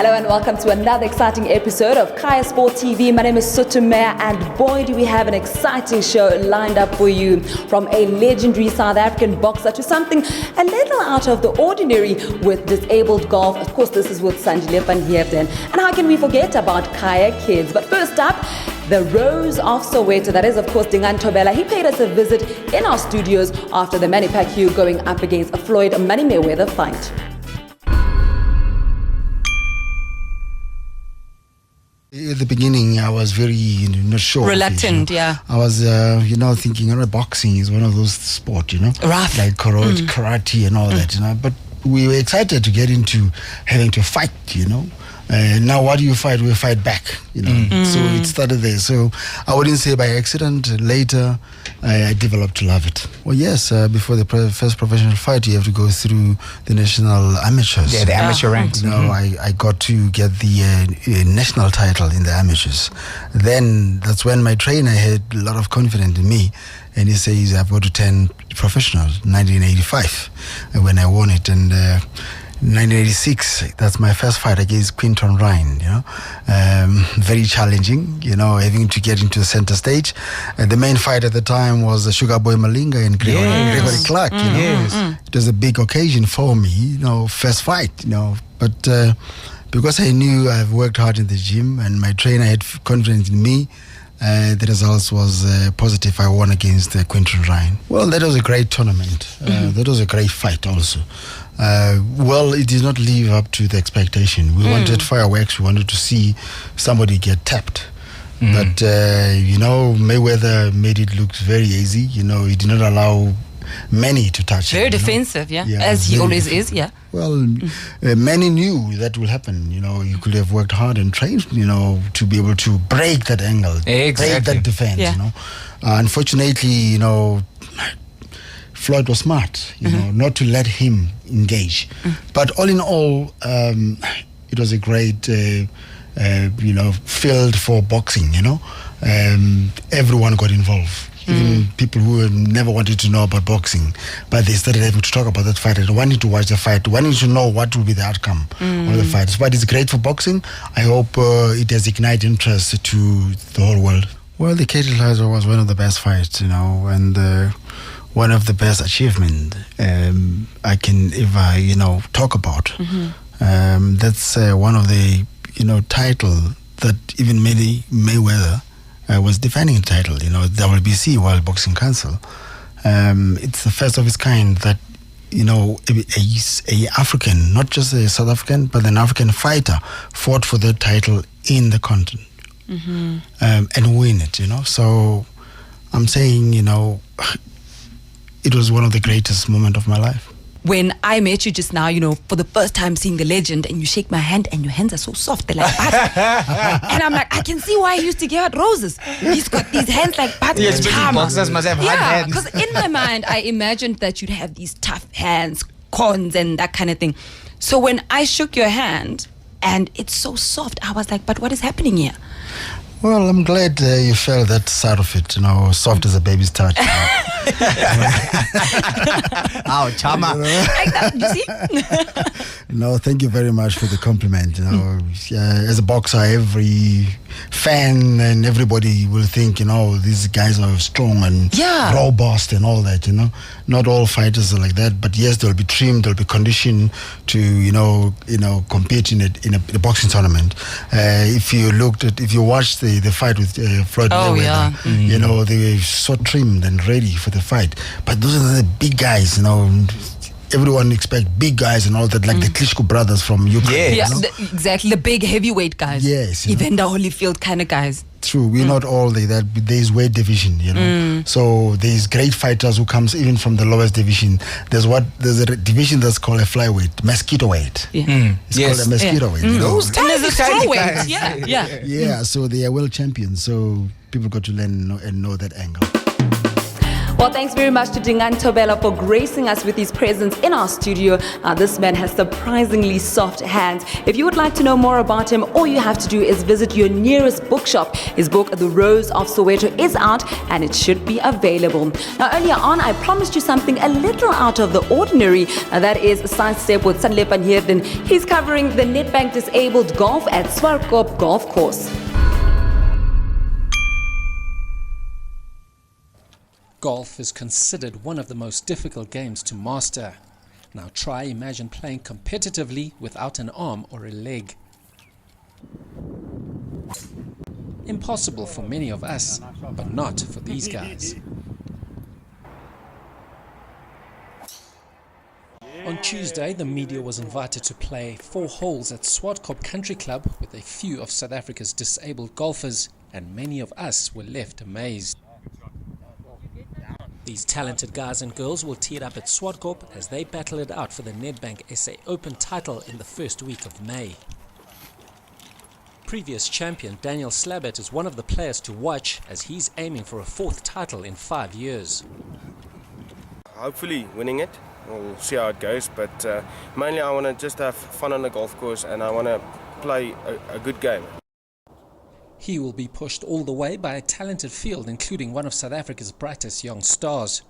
Hello and welcome to another exciting episode of Kaya Sport TV. My name is Sotumea and boy do we have an exciting show lined up for you. From a legendary South African boxer to something a little out of the ordinary with disabled golf. Of course, this is with Sandile van Heerden. And how can we forget about Kaya Kids? But first up, the Rose of Soweto, that is of course Dingaan Thobela. He paid us a visit in our studios after the Manny Pacquiao going up against a Floyd Money Mayweather fight. At the beginning, I was very not sure. Reluctant, yeah. I was, thinking, boxing is one of those sports, Rough. like karate and all that, But we were excited to get into having to fight, Now, what do you fight? We fight back, So it started there. So I wouldn't say by accident. Later, I developed to love it. Well, yes, before the first professional fight, you have to go through the national amateurs. Yeah, the amateur ranks. I got to get the national title in the amateurs. Then that's when my trainer had a lot of confidence in me. And he says, I've got to turn professional, 1985, when I won it. And 1986, that's my first fight against Quinton Ryan, very challenging, having to get into the center stage. The main fight at the time was the Sugar Boy Malinga and Gregory Clark, It was a big occasion for me, first fight, But because I knew I've worked hard in the gym and my trainer had confidence in me, the results was positive. I won against Quinton Ryan. Well, that was a great tournament. That was a great fight also. It did not live up to the expectation. We wanted fireworks. We wanted to see somebody get tapped. But, Mayweather made it look very easy. He did not allow many to touch Very him. defensive, as he always is, Well, many knew that will happen. You could have worked hard and trained, to be able to break that angle, break that defense, Unfortunately, Floyd was smart, not to let him engage. But all in all, it was a great, field for boxing, Everyone got involved. Even people who never wanted to know about boxing, but they started having to talk about that fight and wanting to watch the fight, wanting to know what will be the outcome of the fight. But it's great for boxing. I hope it has ignited interest to the whole world. Well, the Katie Liza was one of the best fights, and one of the best achievements I can ever, talk about. That's one of the, title that even Mayweather was defending the title, WBC, World Boxing Council. It's the first of its kind that, a African, not just a South African, but an African fighter fought for the title in the continent and win it, So I'm saying, it was one of the greatest moments of my life. When I met you just now, for the first time seeing the legend, and you shake my hand and your hands are so soft, they're like butter. And I'm like, I can see why he used to give out roses. He's got these hands like butter. Yes, boxers must have hard hands. Because in my mind, I imagined that you'd have these tough hands, corns and that kind of thing. So when I shook your hand and it's so soft, I was like, but what is happening here? Well, I'm glad you felt that side of it, soft as a baby's touch. Oh, chama. Like that, you see? No, thank you very much for the compliment. As a boxer, every fan and everybody will think, these guys are strong and robust and all that, Not all fighters are like that, but yes, they'll be trimmed, they'll be conditioned to, compete in a boxing tournament. If you watched the fight with Floyd Mayweather, they were so trimmed and ready for the fight. But those are the big guys, Everyone expects big guys and all that, like the Klitschko brothers from Ukraine. Exactly, the big heavyweight guys. Yes. Evander Holyfield kind of guys. True, we're not all like that. There's weight division, So there's great fighters who comes even from the lowest division. There's a division that's called a flyweight, mosquito weight. It's called a mosquito weight. Who's there's a strawweight? Yeah. So they are world champions. So people got to learn and know that angle. Well, thanks very much to Dingaan Thobela for gracing us with his presence in our studio. This man has surprisingly soft hands. If you would like to know more about him, all you have to do is visit your nearest bookshop. His book, The Rose of Soweto, is out and it should be available. Now, earlier on, I promised you something a little out of the ordinary. That is Sidestep with Sandile van Heerden. He's covering the Nedbank Disabled Golf at Soweto Golf Course. Golf is considered one of the most difficult games to master. Now imagine playing competitively without an arm or a leg. Impossible for many of us, but not for these guys. On Tuesday, the media was invited to play 4 holes at Soweto Country Club with a few of South Africa's disabled golfers, and many of us were left amazed. These talented guys and girls will tee it up at Soweto as they battle it out for the Nedbank SA Open title in the first week of May. Previous champion Daniel Slabet is one of the players to watch as he's aiming for a 4th title in 5 years. Hopefully winning it. We'll see how it goes, but mainly I want to just have fun on the golf course and I want to play a good game. He will be pushed all the way by a talented field, including one of South Africa's brightest young stars.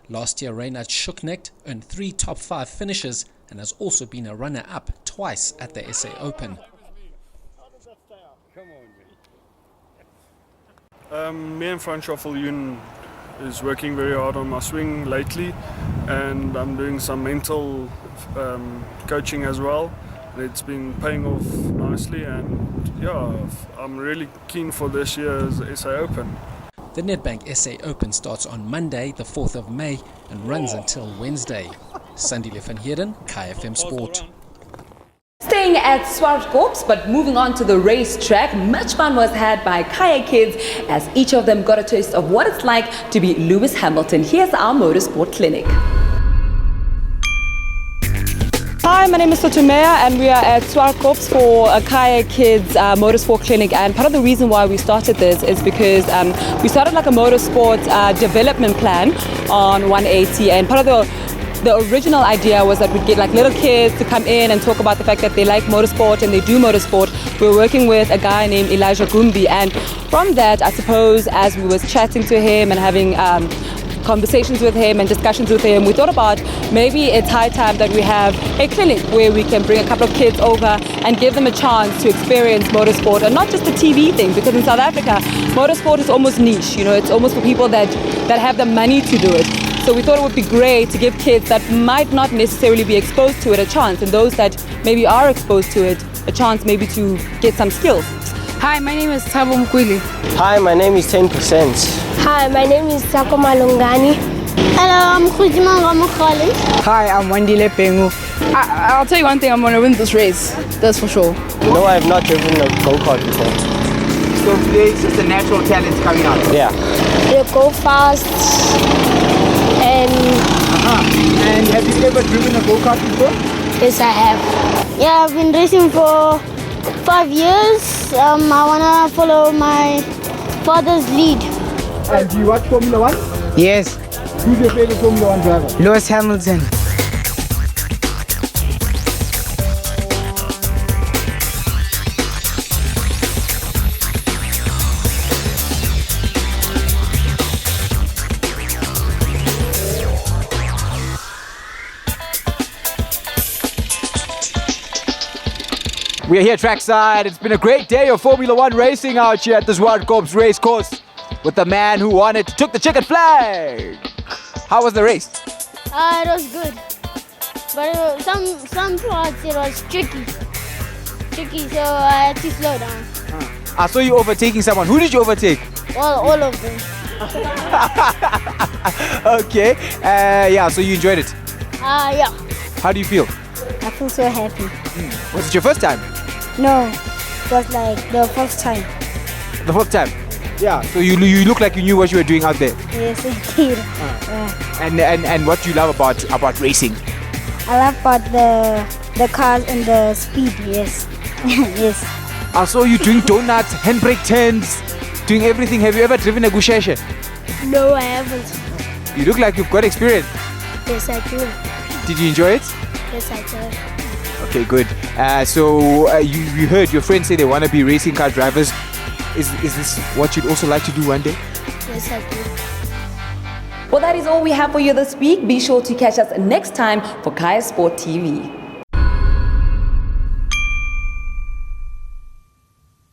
Last year, Reinhard Schucknecht earned 3 top 5 finishes and has also been a runner-up twice at the SA Open. Me and Francois Viljoen is working very hard on my swing lately, and I'm doing some mental coaching as well. It's been paying off nicely, and yeah, I'm really keen for this year's SA Open. The Nedbank SA Open starts on Monday, the 4th of May, and runs until Wednesday. Sandile van Heerden, KFM Sport. Staying at Soweto, but moving on to the racetrack, much fun was had by Kaya kids as each of them got a taste of what it's like to be Lewis Hamilton. Here's our motorsport clinic. Hi, my name is Sotumea and we are at Soweto for a Kaya Kids Motorsport Clinic, and part of the reason why we started this is because we started like a motorsport development plan on 180, and part of the original idea was that we'd get like little kids to come in and talk about the fact that they like motorsport and they do motorsport. We were working with a guy named Elijah Gumbi, and from that, I suppose, as we was chatting to him and having conversations with him and discussions with him, we thought about maybe it's high time that we have a clinic where we can bring a couple of kids over and give them a chance to experience motorsport, and not just the TV thing, because in South Africa motorsport is almost niche, you know, it's almost for people that have the money to do it. So we thought it would be great to give kids that might not necessarily be exposed to it a chance, and those that maybe are exposed to it a chance maybe to get some skills. Hi, my name is Thabo Mkwili. Hi, my name is 10%. Hi, my name is Sako Malungani. Hello, I'm Khujima Ramakhalin. Hi, I'm Wandile Pengu. I'll tell you one thing, I'm going to win this race. That's for sure. No, I have not driven a go-kart before. So today it's just the natural talent coming out? Yeah. They go fast and... And have you ever driven a go-kart before? Yes, I have. Yeah, I've been racing for 5 years. I want to follow my father's lead. And do you watch Formula 1? Yes. Who's your favorite Formula 1 driver? Lewis Hamilton. We are here trackside. It's been a great day of Formula 1 racing out here at this World Cups race course with the man who won it, took the checkered flag. How was the race? It was good. But some parts it was tricky, so I had to slow down. I saw you overtaking someone. Who did you overtake? Well, all of them. Okay. Yeah, so you enjoyed it? Yeah. How do you feel? I feel so happy. Was it your first time? No, it was like the first time. The first time? Yeah. So you look like you knew what you were doing out there. Yes, I did. Yeah. And what do you love about racing? I love about the cars and the speed. Yes. Yes. I saw you doing donuts, handbrake turns, doing everything. Have you ever driven a gusheshe? No, I haven't. You look like you've got experience. Yes, I do. Did you enjoy it? Yes, I do. Okay, good. So you heard your friends say they want to be racing car drivers. Is this what you'd also like to do one day? Yes, I do. Well, that is all we have for you this week. Be sure to catch us next time for Kaya Sport TV.